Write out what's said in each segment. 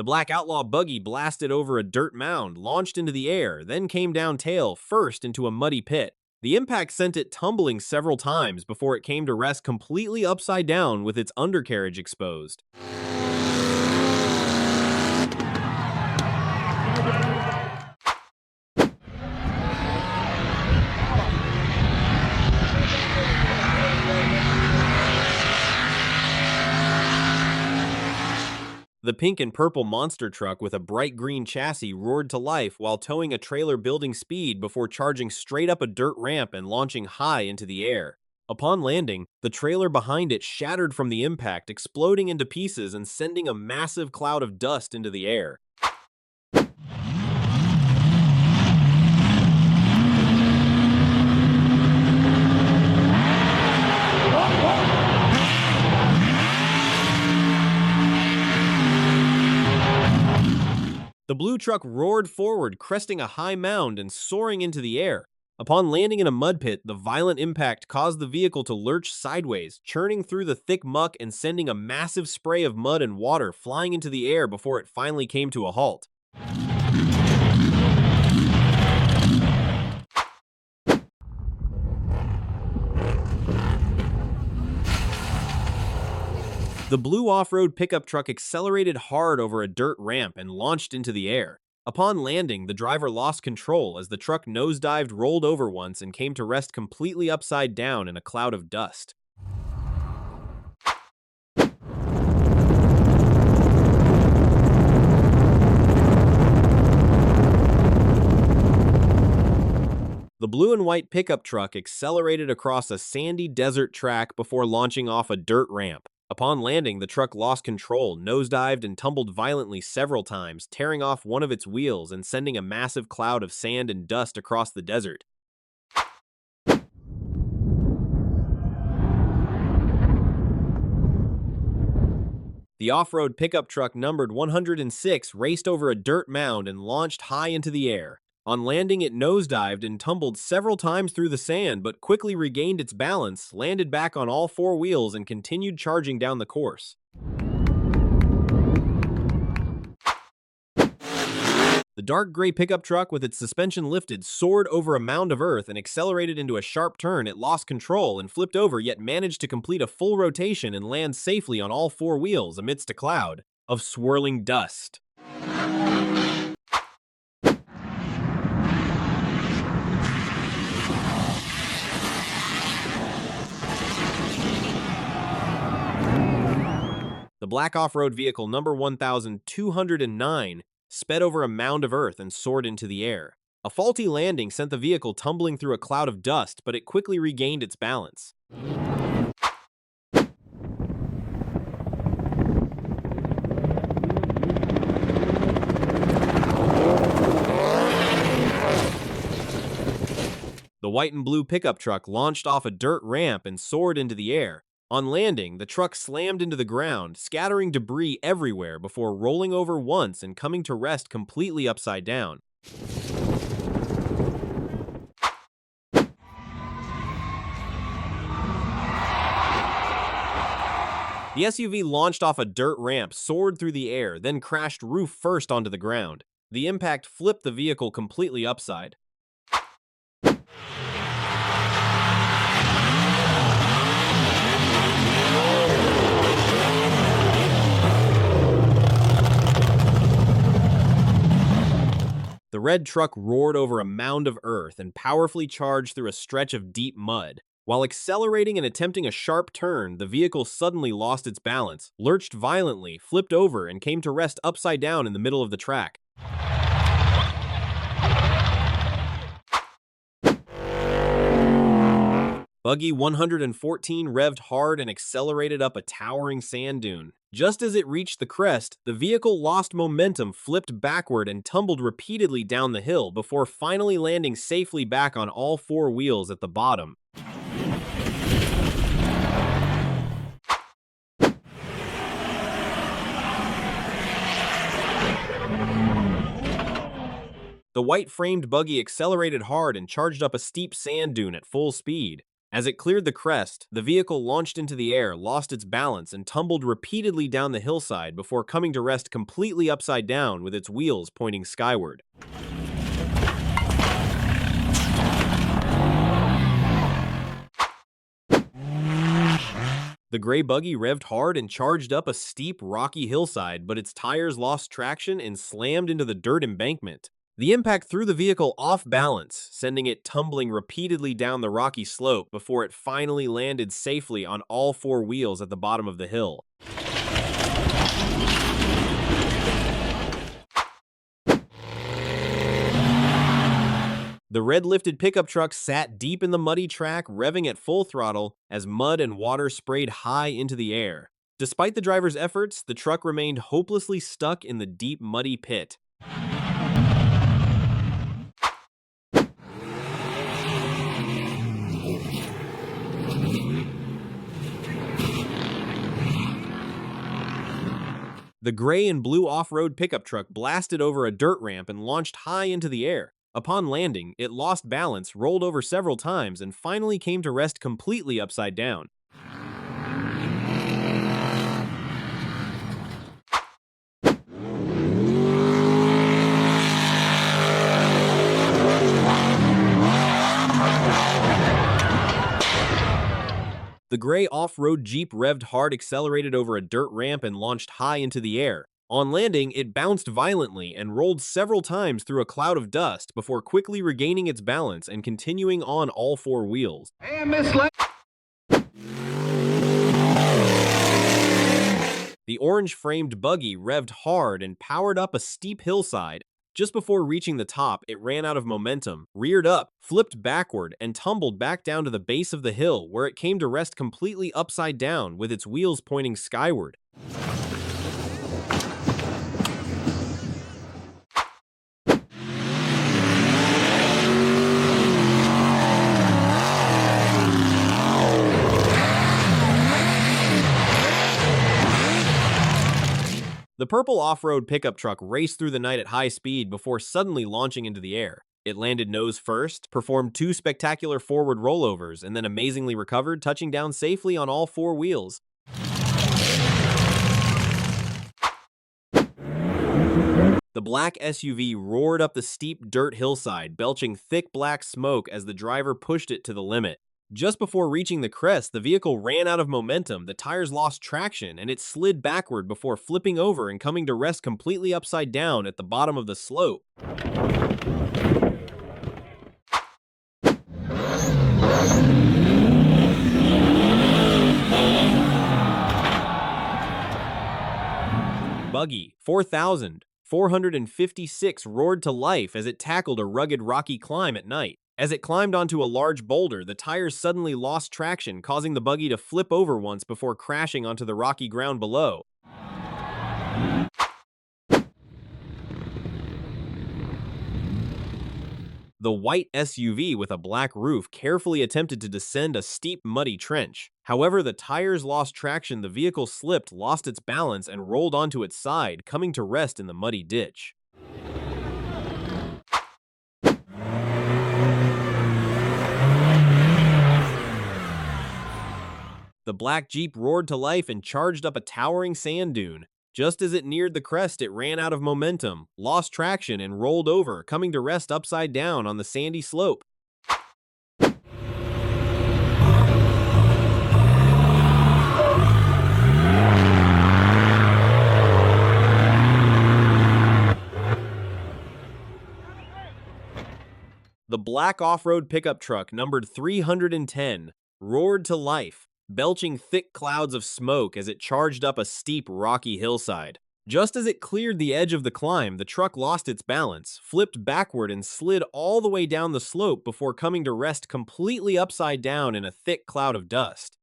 Black Outlaw buggy blasted over a dirt mound, launched into the air, then came down tail first into a muddy pit. The impact sent it tumbling several times before it came to rest completely upside down with its undercarriage exposed. The pink and purple monster truck with a bright green chassis roared to life while towing a trailer building speed before charging straight up a dirt ramp and launching high into the air. Upon landing, the trailer behind it shattered from the impact, exploding into pieces and sending a massive cloud of dust into the air. The blue truck roared forward, cresting a high mound and soaring into the air. Upon landing in a mud pit, the violent impact caused the vehicle to lurch sideways, churning through the thick muck and sending a massive spray of mud and water flying into the air before it finally came to a halt. The blue off-road pickup truck accelerated hard over a dirt ramp and launched into the air. Upon landing, the driver lost control as the truck nosedived, rolled over once, and came to rest completely upside down in a cloud of dust. The blue and white pickup truck accelerated across a sandy desert track before launching off a dirt ramp. Upon landing, the truck lost control, nosedived, and tumbled violently several times, tearing off one of its wheels and sending a massive cloud of sand and dust across the desert. The off-road pickup truck numbered 106 raced over a dirt mound and launched high into the air. On landing, it nosedived and tumbled several times through the sand, but quickly regained its balance, landed back on all four wheels, and continued charging down the course. The dark gray pickup truck with its suspension lifted soared over a mound of earth and accelerated into a sharp turn. It lost control and flipped over, yet managed to complete a full rotation and land safely on all four wheels amidst a cloud of swirling dust. The black off-road vehicle number 1209 sped over a mound of earth and soared into the air. A faulty landing sent the vehicle tumbling through a cloud of dust, but it quickly regained its balance. The white and blue pickup truck launched off a dirt ramp and soared into the air. On landing, the truck slammed into the ground, scattering debris everywhere before rolling over once and coming to rest completely upside down. The SUV launched off a dirt ramp, soared through the air, then crashed roof first onto the ground. The impact flipped the vehicle completely upside. The red truck roared over a mound of earth and powerfully charged through a stretch of deep mud. While accelerating and attempting a sharp turn, the vehicle suddenly lost its balance, lurched violently, flipped over, and came to rest upside down in the middle of the track. Buggy 114 revved hard and accelerated up a towering sand dune. Just as it reached the crest, the vehicle lost momentum, flipped backward, and tumbled repeatedly down the hill before finally landing safely back on all four wheels at the bottom. The white-framed buggy accelerated hard and charged up a steep sand dune at full speed. As it cleared the crest, the vehicle launched into the air, lost its balance, and tumbled repeatedly down the hillside before coming to rest completely upside down with its wheels pointing skyward. The gray buggy revved hard and charged up a steep, rocky hillside, but its tires lost traction and slammed into the dirt embankment. The impact threw the vehicle off balance, sending it tumbling repeatedly down the rocky slope before it finally landed safely on all four wheels at the bottom of the hill. The red lifted pickup truck sat deep in the muddy track, revving at full throttle as mud and water sprayed high into the air. Despite the driver's efforts, the truck remained hopelessly stuck in the deep, muddy pit. The gray and blue off-road pickup truck blasted over a dirt ramp and launched high into the air. Upon landing, it lost balance, rolled over several times, and finally came to rest completely upside down. The gray off-road Jeep revved hard, accelerated over a dirt ramp, and launched high into the air. On landing, it bounced violently and rolled several times through a cloud of dust before quickly regaining its balance and continuing on all four wheels. Hey, Miss La- The orange-framed buggy revved hard and powered up a steep hillside. Just before reaching the top, it ran out of momentum, reared up, flipped backward, and tumbled back down to the base of the hill, where it came to rest completely upside down with its wheels pointing skyward. The purple off-road pickup truck raced through the night at high speed before suddenly launching into the air. It landed nose first, performed two spectacular forward rollovers, and then amazingly recovered, touching down safely on all four wheels. The black SUV roared up the steep dirt hillside, belching thick black smoke as the driver pushed it to the limit. Just before reaching the crest, the vehicle ran out of momentum, the tires lost traction, and it slid backward before flipping over and coming to rest completely upside down at the bottom of the slope. Buggy 4456 roared to life as it tackled a rugged rocky climb at night. As it climbed onto a large boulder, the tires suddenly lost traction, causing the buggy to flip over once before crashing onto the rocky ground below. The white SUV with a black roof carefully attempted to descend a steep, muddy trench. However, the tires lost traction, the vehicle slipped, lost its balance, and rolled onto its side, coming to rest in the muddy ditch. The black Jeep roared to life and charged up a towering sand dune. Just as it neared the crest, it ran out of momentum, lost traction, and rolled over, coming to rest upside down on the sandy slope. The black off-road pickup truck, numbered 310, roared to life, belching thick clouds of smoke as it charged up a steep, rocky hillside. Just as it cleared the edge of the climb, the truck lost its balance, flipped backward, and slid all the way down the slope before coming to rest completely upside down in a thick cloud of dust.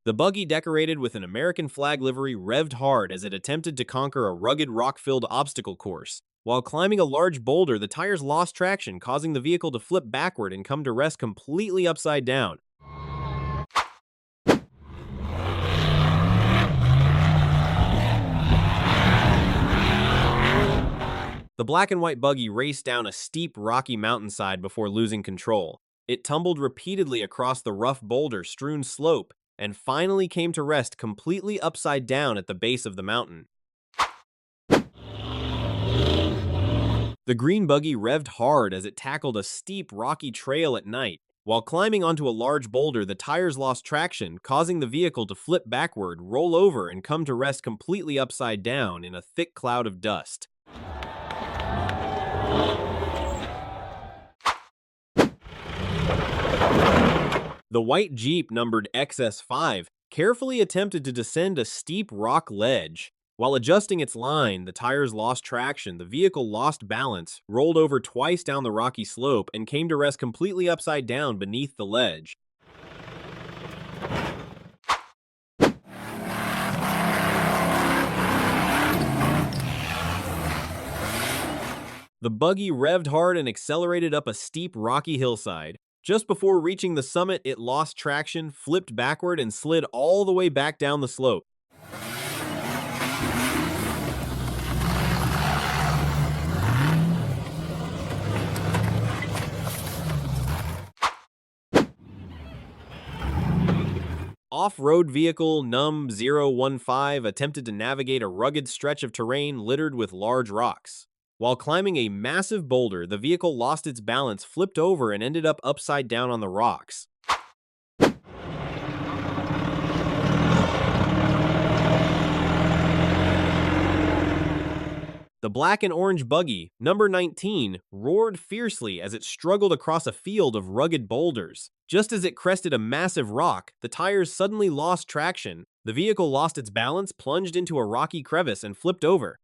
The buggy, decorated with an American flag livery, revved hard as it attempted to conquer a rugged rock-filled obstacle course. While climbing a large boulder, the tires lost traction, causing the vehicle to flip backward and come to rest completely upside down. The black and white buggy raced down a steep, rocky mountainside before losing control. It tumbled repeatedly across the rough boulder-strewn slope and finally came to rest completely upside down at the base of the mountain. The green buggy revved hard as it tackled a steep, rocky trail at night. While climbing onto a large boulder, the tires lost traction, causing the vehicle to flip backward, roll over, and come to rest completely upside down in a thick cloud of dust. The white Jeep numbered XS5 carefully attempted to descend a steep rock ledge. While adjusting its line, the tires lost traction, the vehicle lost balance, rolled over twice down the rocky slope, and came to rest completely upside down beneath the ledge. The buggy revved hard and accelerated up a steep rocky hillside. Just before reaching the summit, it lost traction, flipped backward, and slid all the way back down the slope. Off-road vehicle Num 015 attempted to navigate a rugged stretch of terrain littered with large rocks. While climbing a massive boulder, the vehicle lost its balance, flipped over, and ended up upside down on the rocks. The black and orange buggy, number 19, roared fiercely as it struggled across a field of rugged boulders. Just as it crested a massive rock, the tires suddenly lost traction. The vehicle lost its balance, plunged into a rocky crevice, and flipped over.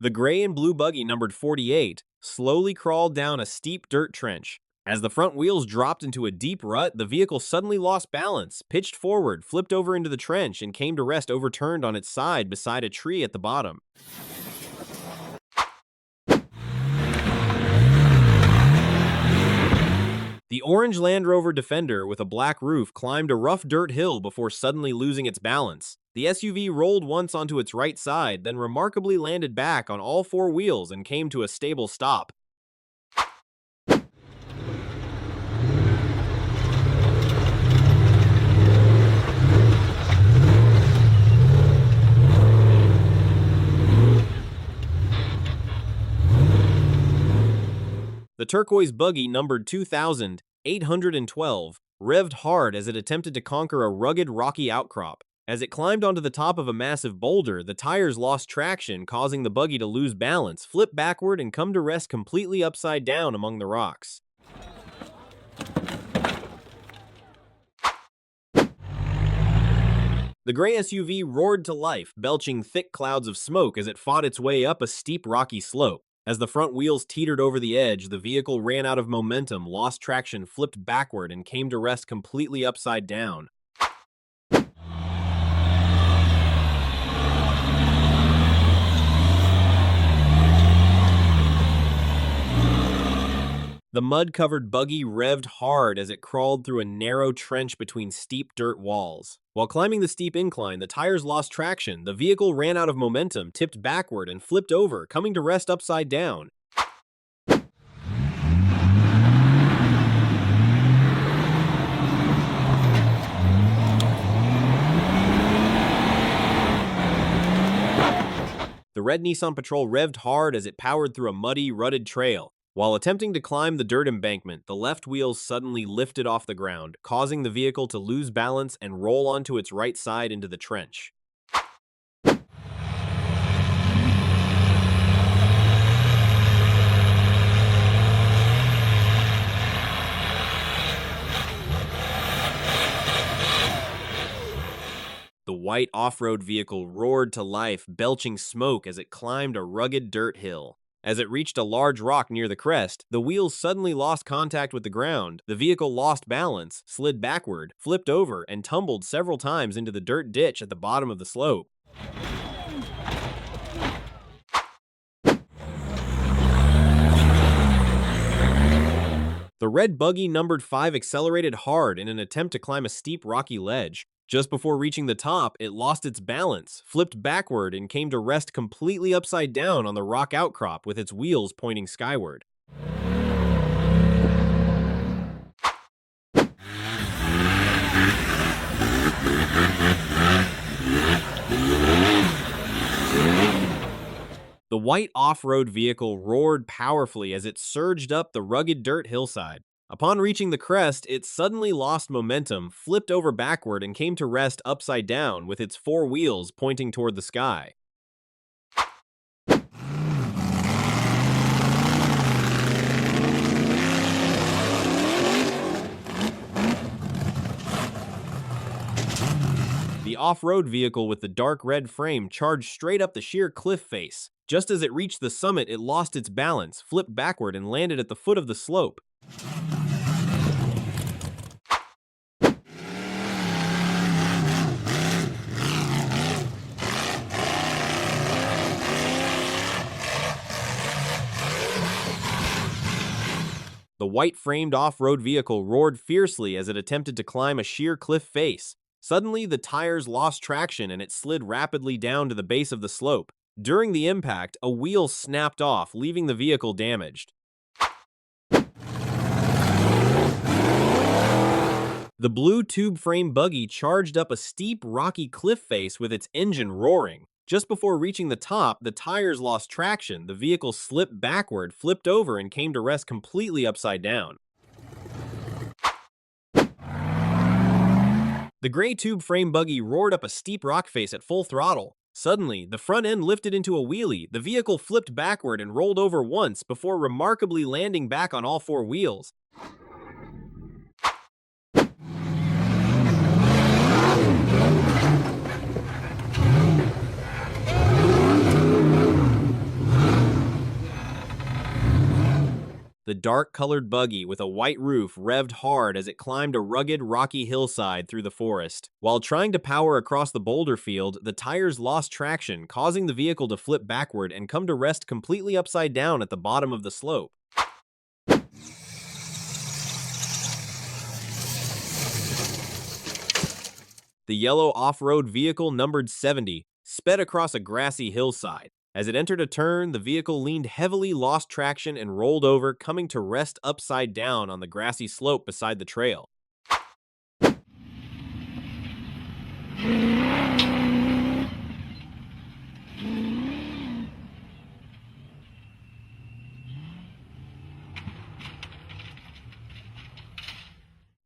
The gray and blue buggy, numbered 48, slowly crawled down a steep dirt trench. As the front wheels dropped into a deep rut, the vehicle suddenly lost balance, pitched forward, flipped over into the trench, and came to rest overturned on its side beside a tree at the bottom. The orange Land Rover Defender with a black roof climbed a rough dirt hill before suddenly losing its balance. The SUV rolled once onto its right side, then remarkably landed back on all four wheels and came to a stable stop. The turquoise buggy, numbered 2812, revved hard as it attempted to conquer a rugged rocky outcrop. As it climbed onto the top of a massive boulder, the tires lost traction, causing the buggy to lose balance, flip backward, and come to rest completely upside down among the rocks. The gray SUV roared to life, belching thick clouds of smoke as it fought its way up a steep rocky slope. As the front wheels teetered over the edge, the vehicle ran out of momentum, lost traction, flipped backward, and came to rest completely upside down. The mud-covered buggy revved hard as it crawled through a narrow trench between steep dirt walls. While climbing the steep incline, the tires lost traction, the vehicle ran out of momentum, tipped backward, and flipped over, coming to rest upside down. The red Nissan Patrol revved hard as it powered through a muddy, rutted trail. While attempting to climb the dirt embankment, the left wheels suddenly lifted off the ground, causing the vehicle to lose balance and roll onto its right side into the trench. The white off-road vehicle roared to life, belching smoke as it climbed a rugged dirt hill. As it reached a large rock near the crest, the wheels suddenly lost contact with the ground, the vehicle lost balance, slid backward, flipped over, and tumbled several times into the dirt ditch at the bottom of the slope. The The red buggy numbered 5 accelerated hard in an attempt to climb a steep rocky ledge. Just before reaching the top, it lost its balance, flipped backward, and came to rest completely upside down on the rock outcrop with its wheels pointing skyward. The white off-road vehicle roared powerfully as it surged up the rugged dirt hillside. Upon reaching the crest, it suddenly lost momentum, flipped over backward, and came to rest upside down with its 4 wheels pointing toward the sky. The off-road vehicle with the dark red frame charged straight up the sheer cliff face. Just as it reached the summit, it lost its balance, flipped backward, and landed at the foot of the slope. The white-framed off-road vehicle roared fiercely as it attempted to climb a sheer cliff face. Suddenly, the tires lost traction and it slid rapidly down to the base of the slope. During the impact, a wheel snapped off, leaving the vehicle damaged. The blue tube frame buggy charged up a steep, rocky cliff face with its engine roaring. Just before reaching the top, the tires lost traction, the vehicle slipped backward, flipped over, and came to rest completely upside down. The gray tube frame buggy roared up a steep rock face at full throttle. Suddenly, the front end lifted into a wheelie, the vehicle flipped backward and rolled over once before remarkably landing back on all 4 wheels. The dark-colored buggy with a white roof revved hard as it climbed a rugged, rocky hillside through the forest. While trying to power across the boulder field, the tires lost traction, causing the vehicle to flip backward and come to rest completely upside down at the bottom of the slope. The yellow off-road vehicle numbered 70 sped across a grassy hillside. As it entered a turn, the vehicle leaned heavily, lost traction, and rolled over, coming to rest upside down on the grassy slope beside the trail.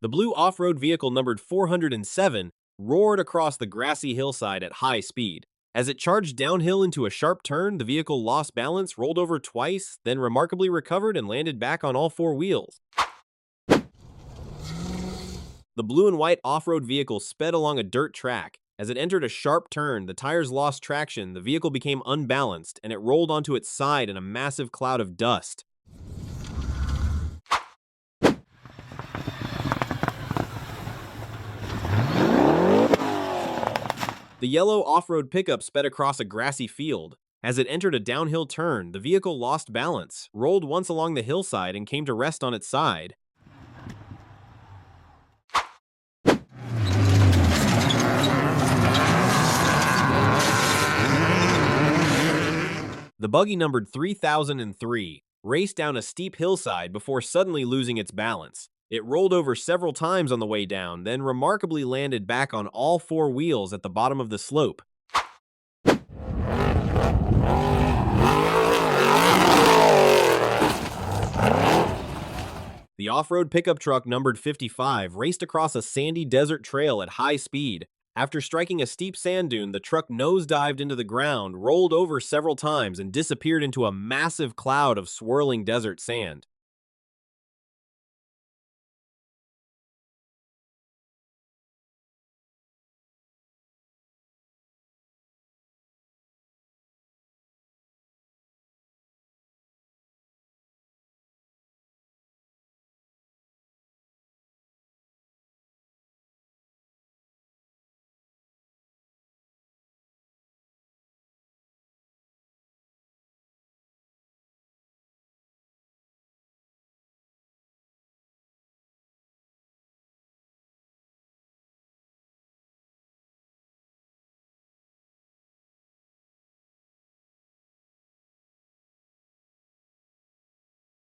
The blue off-road vehicle numbered 407 roared across the grassy hillside at high speed. As it charged downhill into a sharp turn, the vehicle lost balance, rolled over twice, then remarkably recovered and landed back on all 4 wheels. The blue and white off-road vehicle sped along a dirt track. As it entered a sharp turn, the tires lost traction, the vehicle became unbalanced, and it rolled onto its side in a massive cloud of dust. The yellow off-road pickup sped across a grassy field. As it entered a downhill turn, the vehicle lost balance, rolled once along the hillside, and came to rest on its side. The buggy numbered 3003 raced down a steep hillside before suddenly losing its balance. It rolled over several times on the way down, then remarkably landed back on all 4 wheels at the bottom of the slope. The off-road pickup truck numbered 55 raced across a sandy desert trail at high speed. After striking a steep sand dune, the truck nosedived into the ground, rolled over several times, and disappeared into a massive cloud of swirling desert sand.